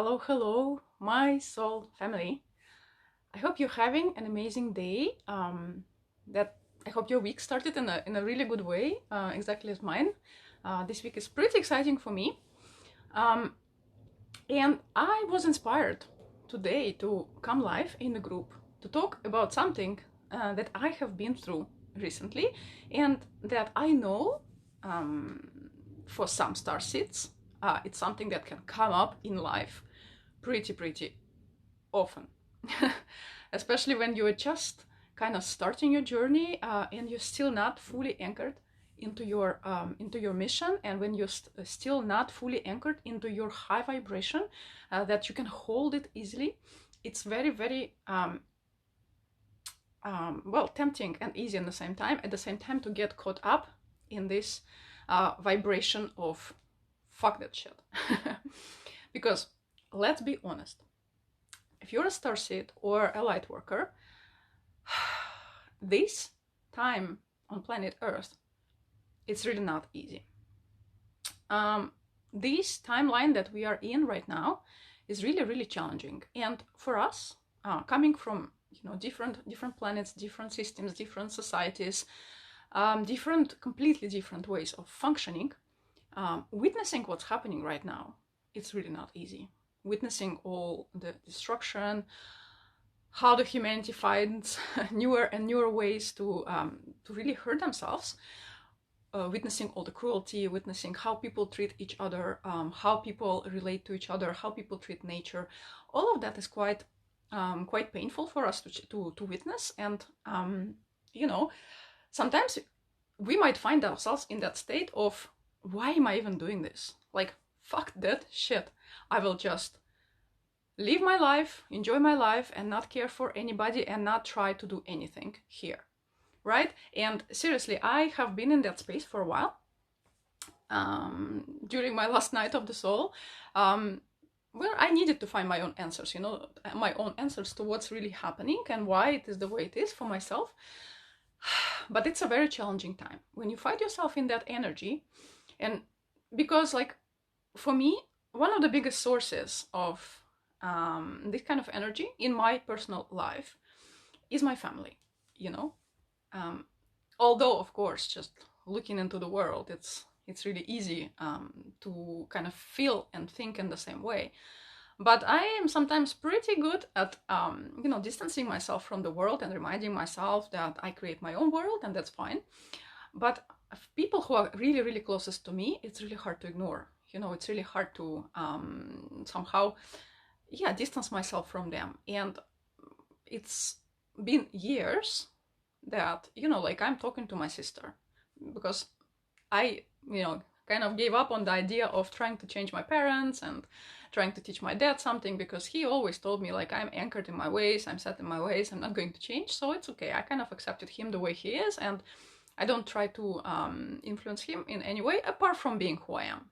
Hello, hello, my soul family. I hope you're having an amazing day. That I hope your week started in a really good way, exactly as mine. This week is pretty exciting for me, um, and I was inspired today to come live in the group to talk about something that I have been through recently, and that I know um, for some star seeds, it's something that can come up in life pretty often. Especially when you're just kind of starting your journey, and you're still not fully anchored into your mission, and when you're still not fully anchored into your high vibration, that you can hold it easily. It's very well, tempting and easy at the same time to get caught up in this vibration of fuck that shit. Because let's be honest, if you're a starseed or a light worker, this time on planet Earth, it's really not easy. This timeline that we are in right now is really challenging, and for us, coming from different planets, different systems, different societies, completely different ways of functioning, witnessing what's happening right now, it's really not easy. Witnessing all the destruction, how the humanity finds newer and newer ways to really hurt themselves, witnessing all the cruelty, witnessing how people treat each other, how people relate to each other, how people treat nature. All of that is quite painful for us to witness, and sometimes we might find ourselves in that state of, why am I even doing this? Like, fuck that shit. I will just live my life, enjoy my life, and not care for anybody and not try to do anything here, right? And seriously, I have been in that space for a while. During my last night of the soul, where I needed to find my own answers, my own answers to what's really happening and why it is the way it is for myself. But it's a very challenging time when you find yourself in that energy. And because, like, for me, one of the biggest sources of this kind of energy in my personal life is my family, although, of course, just looking into the world, it's really easy to kind of feel and think in the same way. But I am sometimes pretty good at distancing myself from the world and reminding myself that I create my own world, and that's fine. But people who are really closest to me, it's really hard to ignore. It's really hard to somehow distance myself from them. And it's been years that I'm talking to my sister, because I kind of gave up on the idea of trying to change my parents and trying to teach my dad something, because he always told me, like, I'm anchored in my ways, I'm set in my ways, I'm not going to change, so it's okay. I kind of accepted him the way he is, and I don't try to influence him in any way apart from being who I am,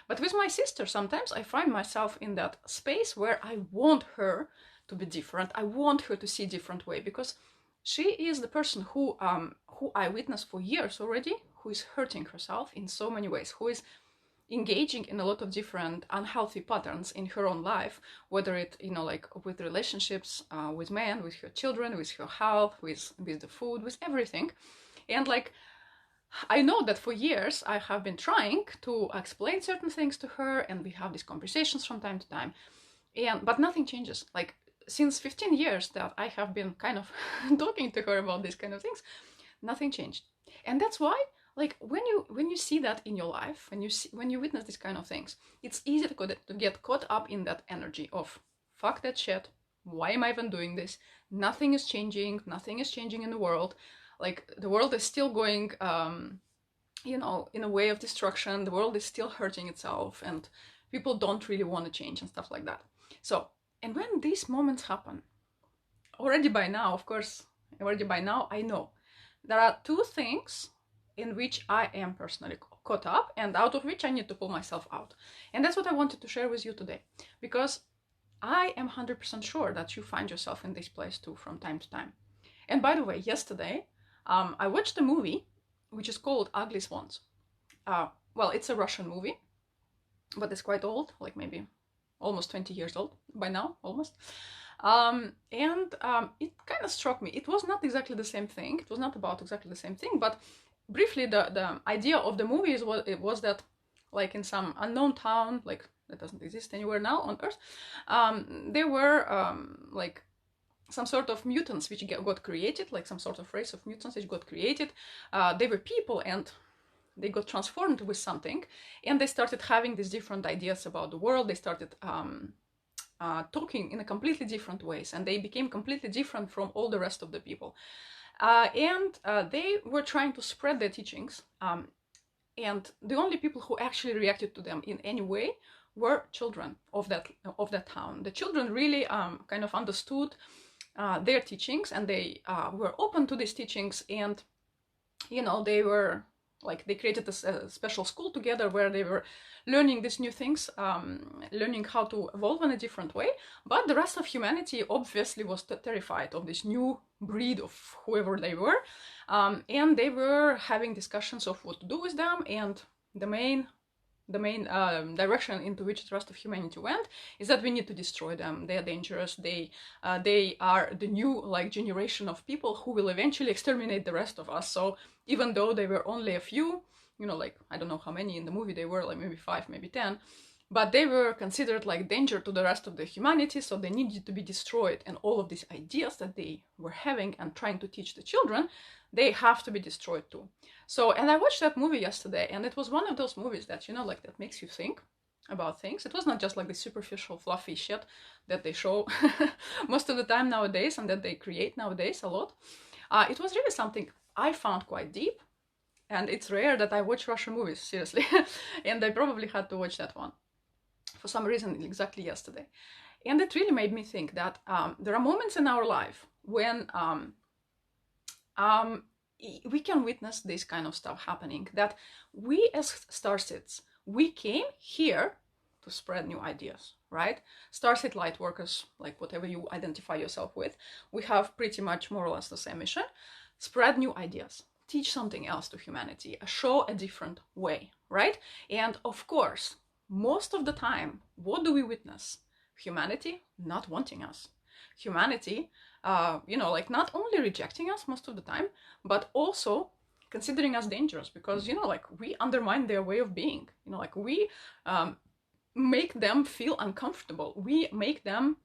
But with my sister, sometimes I find myself in that space where I want her to be different. I want her to see a different way, because she is the person who I witnessed for years already, who is hurting herself in so many ways, who is engaging in a lot of different unhealthy patterns in her own life, whether it, like with relationships, with men, with her children, with her health, with the food, with everything. And like, I know that for years I have been trying to explain certain things to her, and we have these conversations from time to time, but nothing changes. Like, since 15 years that I have been kind of talking to her about these kind of things, nothing changed. And that's why, like, when you see that in your life, when you witness these kind of things, it's easy to get caught up in that energy of, fuck that shit, why am I even doing this? Nothing is changing in the world. Like, the world is still going, in a way of destruction. The world is still hurting itself, and people don't really want to change and stuff like that. So, and when these moments happen, already by now, I know there are two things in which I am personally caught up, and out of which I need to pull myself out. And that's what I wanted to share with you today, because I am 100% sure that you find yourself in this place too from time to time. And by the way, yesterday, I watched a movie which is called Ugly Swans. Well, it's a Russian movie, but it's quite old, like maybe almost 20 years old by now, almost. It kind of struck me. It was not exactly the same thing. It was not about exactly the same thing, but briefly, the idea of the movie was that, like, in some unknown town, like, that doesn't exist anywhere now on Earth, there were, like, some sort of mutants which got created, like some sort of race of mutants which got created. They were people, and they got transformed with something, and they started having these different ideas about the world. They started talking in a completely different ways, and they became completely different from all the rest of the people. They were trying to spread their teachings, and the only people who actually reacted to them in any way were children of that town. The children really kind of understood their teachings, and they were open to these teachings, and they were like, they created a special school together where they were learning these new things, learning how to evolve in a different way. But the rest of humanity obviously was terrified of this new breed of whoever they were, and they were having discussions of what to do with them. And the main direction into which the rest of humanity went is that we need to destroy them. They are dangerous. They are the new, like, generation of people who will eventually exterminate the rest of us. So even though they were only a few, like, I don't know how many in the movie they were, like maybe 5, maybe 10, but they were considered like danger to the rest of the humanity, so they needed to be destroyed. And all of these ideas that they were having and trying to teach the children, they have to be destroyed too. So, and I watched that movie yesterday, and it was one of those movies that, like, that makes you think about things. It was not just like the superficial, fluffy shit that they show most of the time nowadays, and that they create nowadays a lot. It was really something I found quite deep, and it's rare that I watch Russian movies, seriously. And I probably had to watch that one for some reason exactly yesterday. And it really made me think that there are moments in our life when we can witness this kind of stuff happening, that we as starseeds, we came here to spread new ideas, right? Starseed light workers, like whatever you identify yourself with, we have pretty much more or less the same mission: spread new ideas, teach something else to humanity, show a different way, right? And of course, most of the time, what do we witness? Humanity not wanting us. Humanity, like, not only rejecting us most of the time, but also considering us dangerous, because, like, we undermine their way of being. Like, we make them feel uncomfortable. We make them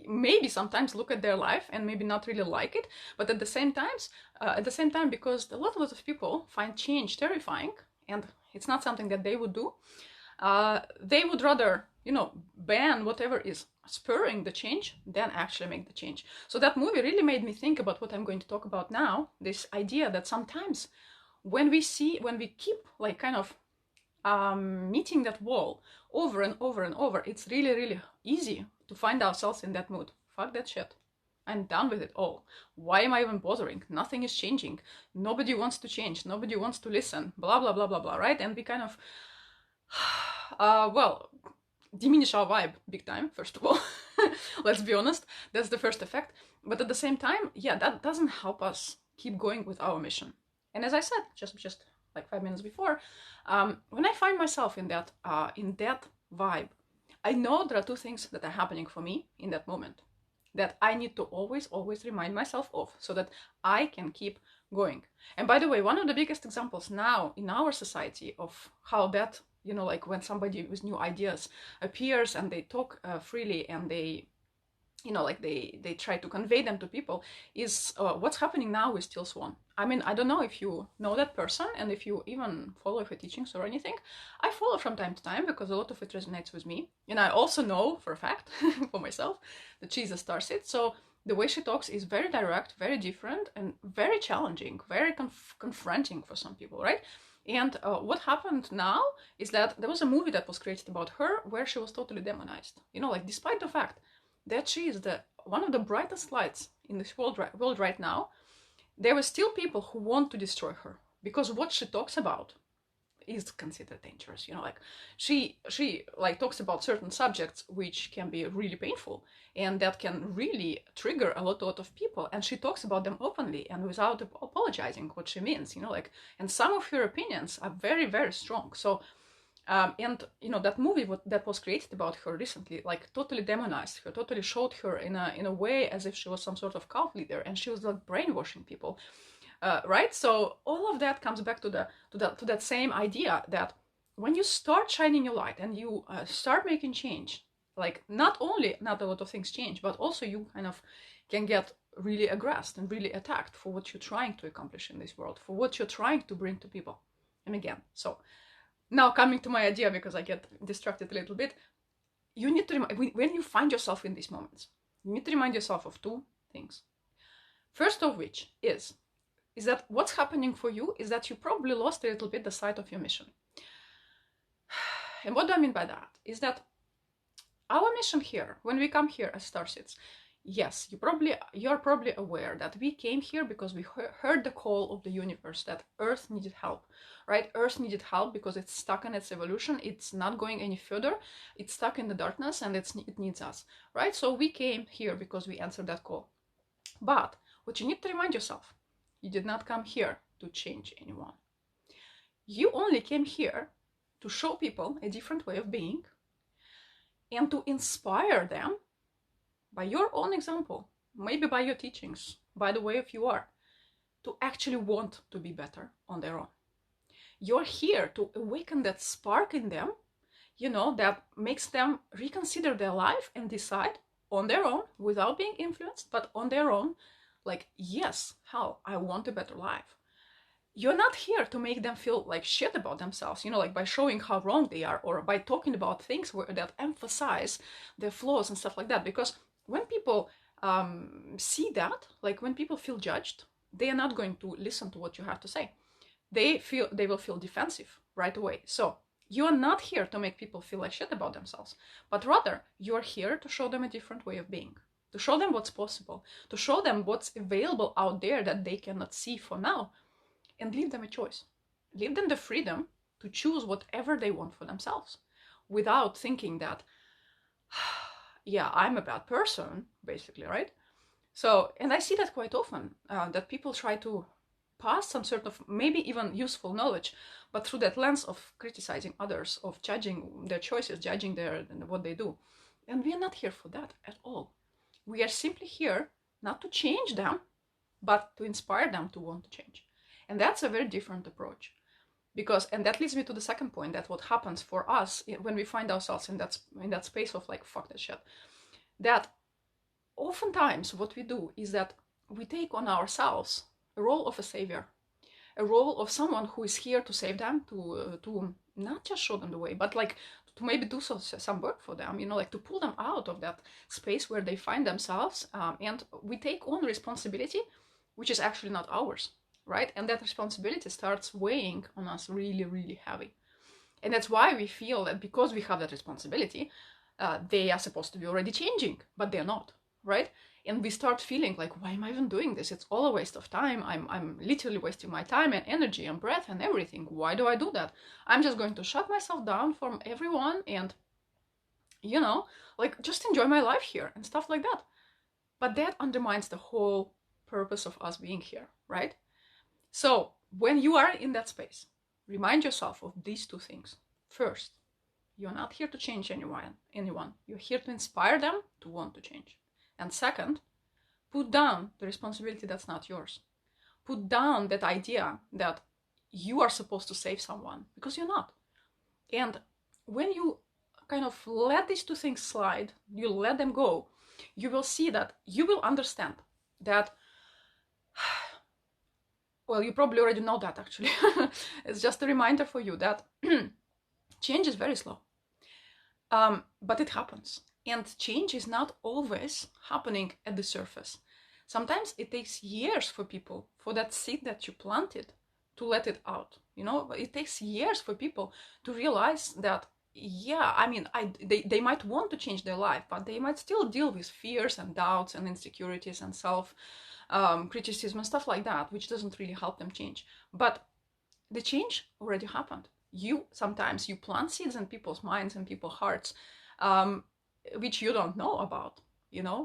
maybe sometimes look at their life and maybe not really like it, but at the same time, because a lot of people find change terrifying, and it's not something that they would do, they would rather, ban whatever is spurring the change than actually make the change. So that movie really made me think about what I'm going to talk about now, this idea that sometimes when we keep, like, kind of meeting that wall over and over and over, it's really, really easy to find ourselves in that mood. Fuck that shit. I'm done with it all. Why am I even bothering? Nothing is changing. Nobody wants to change. Nobody wants to listen. Blah, blah, blah, blah, blah, right? And we kind of, diminish our vibe big time, first of all. Let's be honest. That's the first effect. But at the same time, that doesn't help us keep going with our mission. And as I said, just like 5 minutes before, when I find myself in that vibe, I know there are two things that are happening for me in that moment that I need to always remind myself of, so that I can keep going. And by the way, one of the biggest examples now in our society of how that, like, when somebody with new ideas appears and they talk freely, and they, they try to convey them to people, is what's happening now with Teal Swan. I mean, I don't know if you know that person, and if you even follow her teachings or anything. I follow from time to time because a lot of it resonates with me. And I also know for a fact, for myself, that she's a starseed. So the way she talks is very direct, very different, and very challenging, very confronting for some people, right? And what happened now is that there was a movie that was created about her where she was totally demonized. Like, despite the fact that she is one of the brightest lights in this world right now, there were still people who want to destroy her, because what she talks about is considered dangerous. Like, she like talks about certain subjects which can be really painful, and that can really trigger a lot of people, and she talks about them openly and without apologizing what she means, like, and some of her opinions are very, very strong. So And that movie that was created about her recently, like totally demonized her, totally showed her in a way as if she was some sort of cult leader, and she was like brainwashing people, right? So all of that comes back to that same idea that when you start shining your light and you start making change, like not only not a lot of things change, but also you kind of can get really aggressed and really attacked for what you're trying to accomplish in this world, for what you're trying to bring to people. And again, so now coming to my idea, because I get distracted a little bit, you need to when you find yourself in these moments, you need to remind yourself of two things. First of which is that what's happening for you is that you probably lost a little bit the sight of your mission. And what do I mean by that? Is that our mission here, when we come here as starseeds, yes, you're probably aware that we came here because we heard the call of the universe that Earth needed help, right? Earth needed help because it's stuck in its evolution. It's not going any further. It's stuck in the darkness, and it needs us, right? So we came here because we answered that call. But what you need to remind yourself, you did not come here to change anyone. You only came here to show people a different way of being and to inspire them by your own example, maybe by your teachings, by the way of you are, to actually want to be better on their own. You're here to awaken that spark in them, that makes them reconsider their life and decide on their own, without being influenced, but on their own, like, yes, hell, I want a better life. You're not here to make them feel like shit about themselves, like by showing how wrong they are, or by talking about things that emphasize their flaws and stuff like that. Because when people see that, like when people feel judged, they are not going to listen to what you have to say. They will feel defensive right away. So you are not here to make people feel like shit about themselves, but rather you are here to show them a different way of being, to show them what's possible, to show them what's available out there that they cannot see for now, and leave them a choice. Leave them the freedom to choose whatever they want for themselves, without thinking that, yeah, I'm a bad person, basically, right? So, and I see that quite often, that people try to pass some sort of maybe even useful knowledge, but through that lens of criticizing others, of judging their choices, judging what they do. And we are not here for that at all. We are simply here not to change them, but to inspire them to want to change. And that's a very different approach. And that leads me to the second point, that what happens for us when we find ourselves in that space of like, fuck that shit, that oftentimes what we do is that we take on ourselves a role of a savior, a role of someone who is here to save them, to not just show them the way, but like to maybe do some work for them, like to pull them out of that space where they find themselves. And we take on responsibility, which is actually not ours, right? And that responsibility starts weighing on us really, really heavy. And that's why we feel that because we have that responsibility, they are supposed to be already changing, but they're not, right? And we start feeling like, why am I even doing this? It's all a waste of time. I'm literally wasting my time and energy and breath and everything. Why do I do that? I'm just going to shut myself down from everyone and, like just enjoy my life here and stuff like that. But that undermines the whole purpose of us being here, right? So when you are in that space, remind yourself of these two things. First, you're not here to change anyone. You're here to inspire them to want to change. And second, put down the responsibility that's not yours. Put down that idea that you are supposed to save someone, because you're not. And when you kind of let these two things slide, you let them go, you will see that you will understand that, well, you probably already know that actually. It's just a reminder for you that change is very slow. But it happens. And change is not always happening at the surface. Sometimes it takes years for people, for that seed that you planted, to let it out. It takes years for people to realize that, yeah, I mean, they might want to change their life, but they might still deal with fears and doubts and insecurities and self-criticism and stuff like that, which doesn't really help them change. But the change already happened. Sometimes you plant seeds in people's minds and people's hearts, which you don't know about,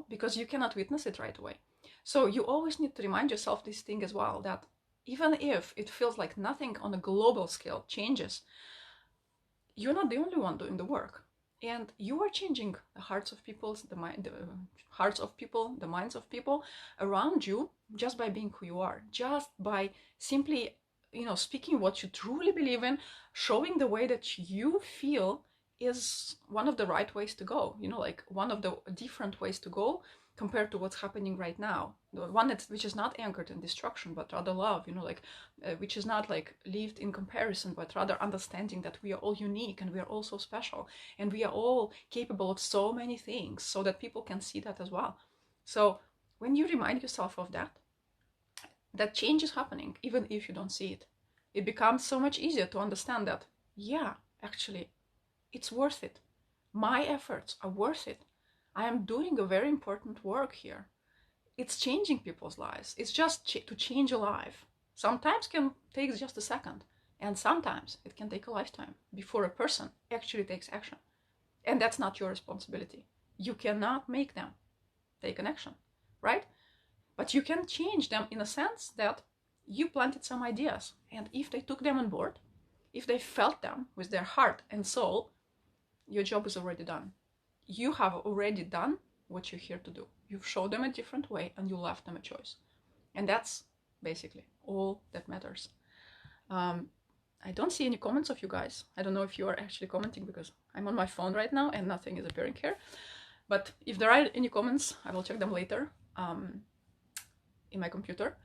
because you cannot witness it right away. So you always need to remind yourself this thing as well, that even if it feels like nothing on a global scale changes, you're not the only one doing the work. And you are changing the hearts of people, the minds of people around you, just by being who you are, just by simply, speaking what you truly believe in, showing the way that you feel is one of the right ways to go, like one of the different ways to go compared to what's happening right now. The one which is not anchored in destruction, but rather love, like which is not like lived in comparison, but rather understanding that we are all unique and we are all so special and we are all capable of so many things, so that people can see that as well. So when you remind yourself of that, that change is happening, even if you don't see it. It becomes so much easier to understand that, yeah, actually, it's worth it. My efforts are worth it. I am doing a very important work here. It's changing people's lives. It's just to change a life. Sometimes can take just a second, and sometimes it can take a lifetime before a person actually takes action. And that's not your responsibility. You cannot make them take an action, right? But you can change them in a sense that you planted some ideas, and if they took them on board, if they felt them with their heart and soul, your job is already done. You have already done what you're here to do. You've showed them a different way and you left them a choice. And that's basically all that matters. I don't see any comments of you guys. I don't know if you are actually commenting because I'm on my phone right now and nothing is appearing here. But if there are any comments, I will check them later in my computer.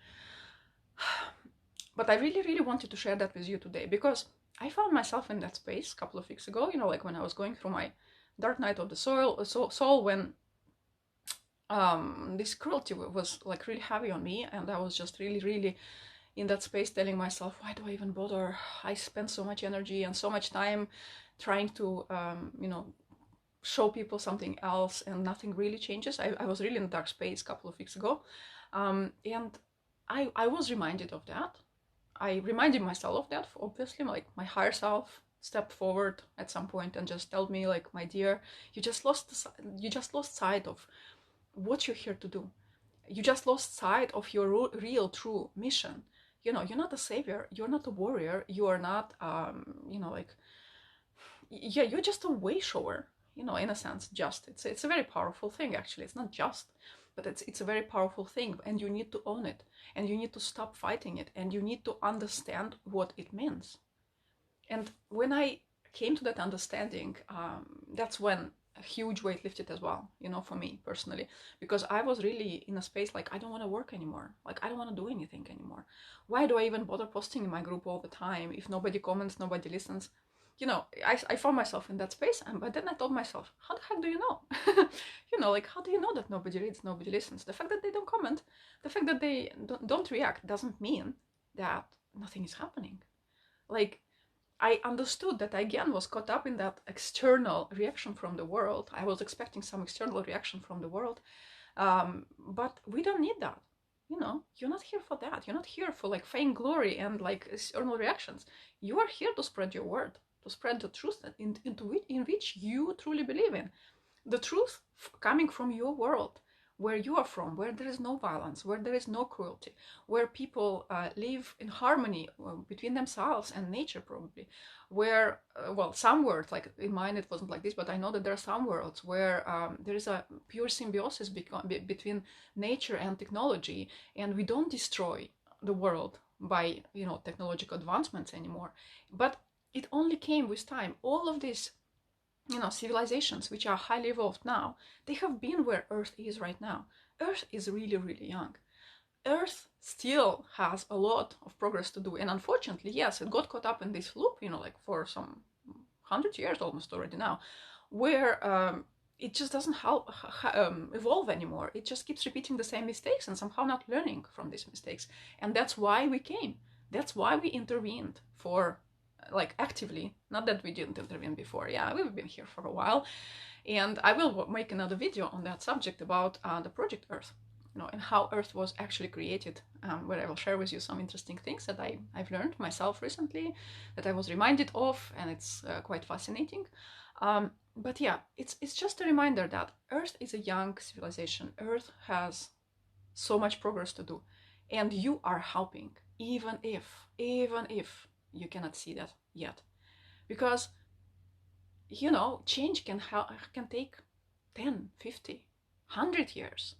But I really, really wanted to share that with you today because I found myself in that space a couple of weeks ago, like when I was going through my dark night of the soul, when this cruelty was like really heavy on me, and I was just really, really in that space telling myself, why do I even bother? I spend so much energy and so much time trying to, show people something else, and nothing really changes. I was really in a dark space a couple of weeks ago, and I was reminded of that. I reminded myself of that, obviously, like my higher self stepped forward at some point and just told me, like, my dear, you just lost sight of what you're here to do. You just lost sight of your real, true mission. You're not a savior. You're not a warrior. You are not, you're just a way shower. In a sense, it's a very powerful thing. Actually, it's not just, but it's a very powerful thing, and you need to own it, and you need to stop fighting it, and you need to understand what it means. And when I came to that understanding, that's when a huge weight lifted as well, for me personally, because I was really in a space like, I don't want to work anymore. Like, I don't want to do anything anymore. Why do I even bother posting in my group all the time if nobody comments, nobody listens? I found myself in that space, but then I told myself, how the heck do you know? How do you know that nobody reads, nobody listens? The fact that they don't comment, the fact that they don't react doesn't mean that nothing is happening. Like, I understood that I again was caught up in that external reaction from the world. I was expecting some external reaction from the world, but we don't need that. You're not here for that. You're not here for like fame, glory, and like external reactions. You are here to spread your word, to spread the truth in which you truly believe in. The truth coming from your world, where you are from, where there is no violence, where there is no cruelty, where people live in harmony between themselves and nature, probably, where, some worlds, like in mine it wasn't like this, but I know that there are some worlds where there is a pure symbiosis between nature and technology, and we don't destroy the world by, technological advancements anymore. But it only came with time. All of this, civilizations which are highly evolved now, they have been where Earth is right now. Earth is really, really young. Earth still has a lot of progress to do. And unfortunately, yes, it got caught up in this loop, for some 100 years almost already now, where it just doesn't evolve anymore. It just keeps repeating the same mistakes and somehow not learning from these mistakes. And that's why we came. That's why we intervened for, actively. Not that we didn't intervene before. Yeah, we've been here for a while. And I will make another video on that subject about the Project Earth, and how Earth was actually created, where I will share with you some interesting things that I've learned myself recently, that I was reminded of, and it's quite fascinating. But yeah, it's just a reminder that Earth is a young civilization. Earth has so much progress to do, and you are helping, even if you cannot see that yet. Because you know, change can take 10, 50, 100 years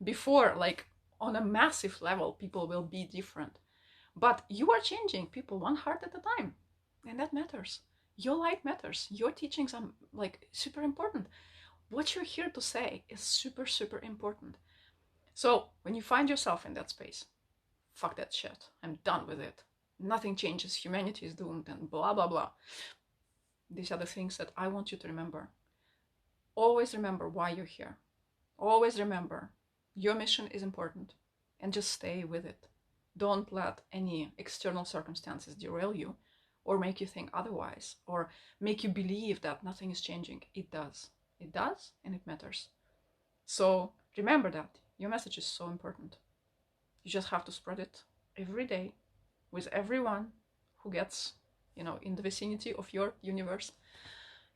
before, like, on a massive level, people will be different. But you are changing people one heart at a time, and that matters. Your light matters. Your teachings are, like, super important. What you're here to say is super, super important. So when you find yourself in that space, fuck that shit. I'm done with it. Nothing changes. Humanity is doomed and blah, blah, blah. These are the things that I want you to remember. Always remember why you're here. Always remember your mission is important, and just stay with it. Don't let any external circumstances derail you or make you think otherwise or make you believe that nothing is changing. It does. It does, and it matters. So remember that. Your message is so important. You just have to spread it every day with everyone who gets, you know, in the vicinity of your universe.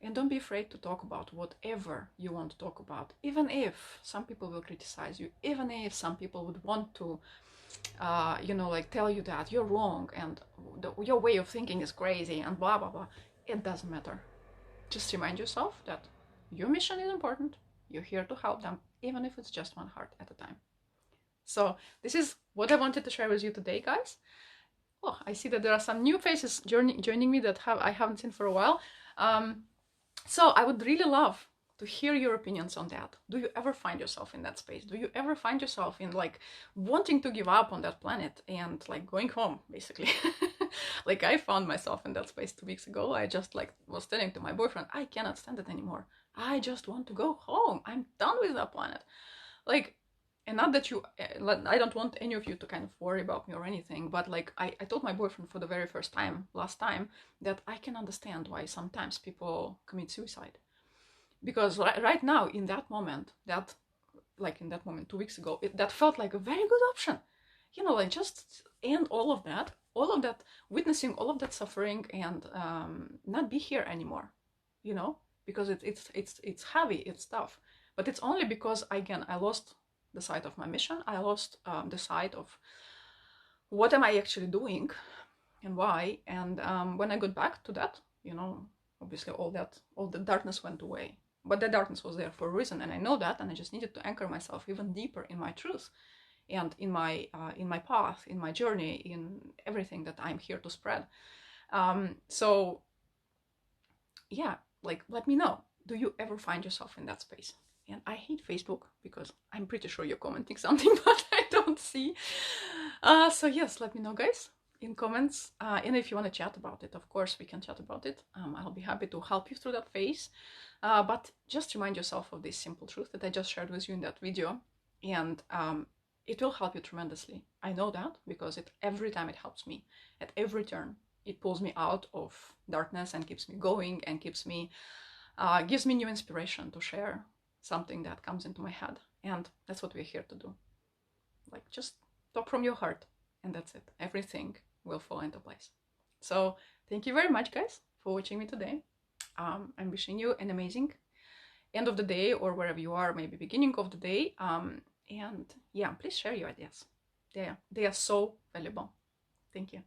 And don't be afraid to talk about whatever you want to talk about, even if some people will criticize you, even if some people would want to, you know, like, tell you that you're wrong and your way of thinking is crazy and blah, blah, blah. It doesn't matter. Just remind yourself that your mission is important. You're here to help them, even if it's just one heart at a time. So this is what I wanted to share with you today, guys. Oh, I see that there are some new faces joining me that I haven't seen for a while. So I would really love to hear your opinions on that. Do you ever find yourself in that space? Do you ever find yourself in, like, wanting to give up on that planet and, like, going home, basically? Like, I found myself in that space 2 weeks ago. I just, like, was telling to my boyfriend, I cannot stand it anymore. I just want to go home. I'm done with that planet. Like, and not that I don't want any of you to kind of worry about me or anything, but, like, I told my boyfriend for the very first time, last time, that I can understand why sometimes people commit suicide. Because right now, in that moment, 2 weeks ago, that felt like a very good option. You know, like, just end all of that, witnessing all of that suffering, and not be here anymore, you know, because it's heavy, it's tough. But it's only because, again, I lost the sight of my mission. I lost the sight of what am I actually doing and why. And when I got back to that, you know, obviously all the darkness went away. But the darkness was there for a reason, and I know that, and I just needed to anchor myself even deeper in my truth and in my path, in my journey, in everything that I'm here to spread. So yeah, like, let me know. Do you ever find yourself in that space? And I hate Facebook because I'm pretty sure you're commenting something, but I don't see. So yes, let me know, guys, in comments. And if you want to chat about it, of course, we can chat about it. I'll be happy to help you through that phase. But just remind yourself of this simple truth that I just shared with you in that video. And it will help you tremendously. I know that because every time it helps me. At every turn, it pulls me out of darkness and keeps me going and gives me new inspiration to share something that comes into my head. And that's what we're here to do. Like, just talk from your heart, and that's it. Everything will fall into place. So thank you very much, guys, for watching me today. I'm wishing you an amazing end of the day, or wherever you are, maybe beginning of the day. And yeah, please share your ideas. They are so valuable. Thank you.